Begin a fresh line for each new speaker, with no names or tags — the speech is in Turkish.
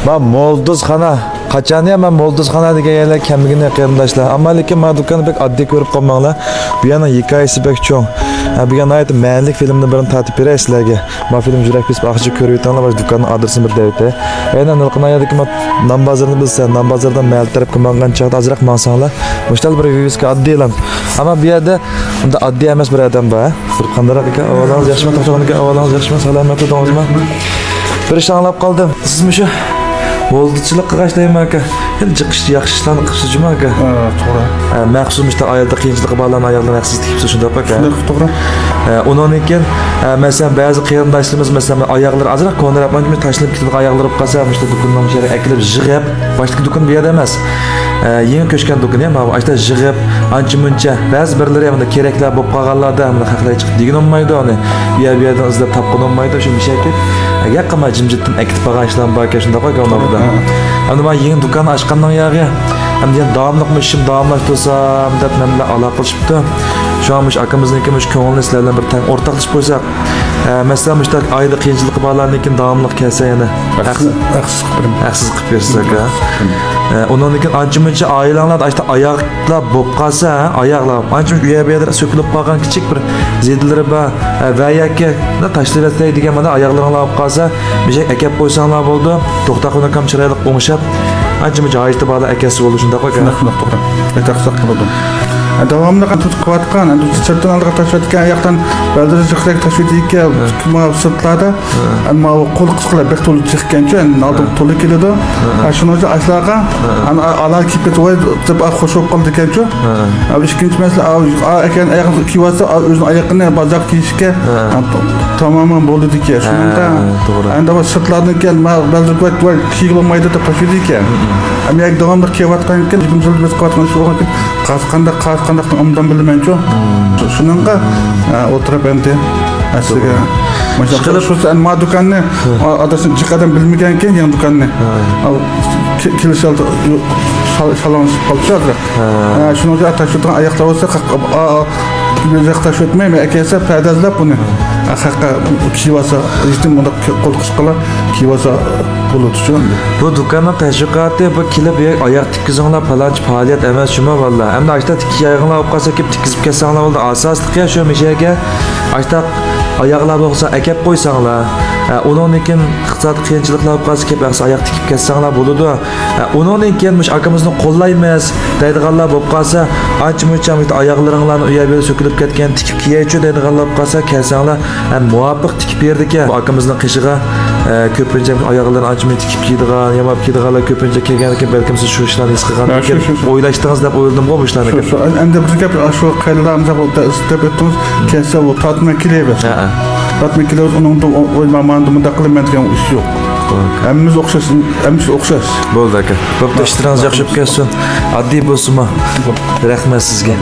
Ben Molduzxana. Qachon ham men Molduzxana degan yerlar kamligini qarindoshlar. Ammo lekin men do'konni pek oddiy ko'rib qolmanglar. Bu yana hikoyasi pek cho'ng. Bu yana aytib ma'nili filmni birini tatib beray sizlarga. Bu film jurak biz baxshi ko'rib o'tanglar, bu do'konning adresini bir deydi. Yana Nilqinayadagi Nam bozorni bilsa, Nam bozordan ma'l taraf qilmagan chaqda azroq mansanglar. Mushtal bir viviska oddiylan. Ammo bu yerda unda oddiy emas bir odam bor. Bir qandaroq ekan, avvalingiz yaxshimi, to'xtag'aniga avvalingiz yaxshimi, salomat o'tingizmi? Bir ish anglab qoldim. Sizmi shu? Molduzchilik qilishlayman aka. Endi jiqish yaxshi ishlarni qilibsiz-mi aka?
Ha, to'g'ri.
Maqsumishda ayolda qiyinchilik borlarni oyoqlarini yaxsiz tikibsiz shunday aka.
To'g'ri.
Undan keyin masalan ba'zi qarindoshlarimiz masalan oyoqlari azroq ko'ndirab, mana tashlanib ketib oyoqlari olib qolsa, mana shu do'kondan shara akilib yig'ib, boshqa do'kon bu yerda emas. Yangi ko'chgan do'kon ham ashta yig'ib, ancha-muncha ba'zi birlari ham keraklar bo'lib qolganlarda ham haqlar chiqib degan olmaydi uni. Bu yerdan izlab topqin olmaydi shu mishakil. Yaqinma jimjitdan akitib qolgan ishlar bor ekan shunday qo'yganlarda. Endi men yangi do'kon ochgandan yog'i ham davomliqmi ishim davomlashtirsam deb men bilan aloqalashibdi. Şu an akamizniki ko'ngilni sizlardan bir tang o'rtoqlashib qo'ysak, masalan mushtar oyda qiyinchilik borlarnikin davomli kelsa yana
Haqsiz
qilib bersiz aka. Undan keyin ancha-muncha oilalar ashta oyoqlar bo'lib qolsa, oyoqlar ancha uyabiyada so'kilib qolgan kichik bir zedilari bor va yakka tashlab etay degan mana oyoqlaringlar olib qolsa, bijak akab qo'ysanglar bo'ldi. To'xtaqona ham chiroyli o'ngishab, ancha-muncha oyda borlar akasi bo'ldi shunday qo'ygan.
To'g'ri. Aytaqsaq qildim. Davomli tutib qilayotgan, sirtdan oldiga tashlayotgan oyoqdan ba'zida jiqrak tashlaydigan kim sirtlarda ammo qo'l qisqalar bek to'lib chiqqancha oldin to'lib keladi. Shuni o'zi ashlaga alar kiyib ketib deb xush bo'lib qoldi ekancha. Ikkinchi masala ekan oyoqni kiyvasa o'zini oyoqini bazoq kiyishga tamoman bo'ldi ekan. Shunda endi bu sirtlarni kelma ba'zi vaqt kiyilmaydi deb tashlaydi ekan. Ammo davomli kiyayotgan ekan, jimjil biz qilayotgan shu qanday umdan bilmayman-ku. Shuningga o'tirib endi aslida Maşallah şu sen ma do'konni adasini jiqadan bilmagan ekan yangi do'konni. Kelishildi shalonsiz qoldi. Shuni o'zi atashtirgan oyoqlar bo'lsa Bizakta şötmeyme, ekese perdazlap bunu. Hakka kivasa, işte bunda kol kışkala kivasa bulutuşun.
Bu dükkanın teşvikatı bu kilip ayak tikizonla falan faaliyet emez şuma valla. Hem de açta tiki ayağınla opkasa kip tikizip kesanlar oldu. Asaslık ya şu mişege. Açta ayaklar olsa ekep koysanlar. Onun için iqtisad qiyinchiliklar olqası kep ayak tikip kesanlar buludu. Onun için muş akamızın kollaymayız. Deydiganlar bo'lib qolsa, ancha-muncha oyoqlaringlarni uyab so'kilib ketgan tikib kiyaychi deydiganlar bo'lib qolsa, kelsanglar ham muvofiq tikib berdik. Bu akamizning qishig'i ko'pincha oyoqlarini ancha-muncha tikib kiydigan, yamab kiydiganlar ko'pincha kelgan ekan, balkim siz shu ishlarni his qilgan ekan, o'ylashdingiz deb o'yladim-ku bu ishlarni.
Endi bir gap shu qayerlarimiz istab o'tdingiz, kelsa bu tatmin qilyapmiz. Tatmin qilyapmiz, uningda o'ylamamanda bunda qilmaydigan ish yo'q. Hemmimiz o'xshash.
Bo'ldi aka. Bo'pti, ishtiringiz yaxshi bo'lib ketsin. Oddiy bo'lsinmi? Rahmat sizga.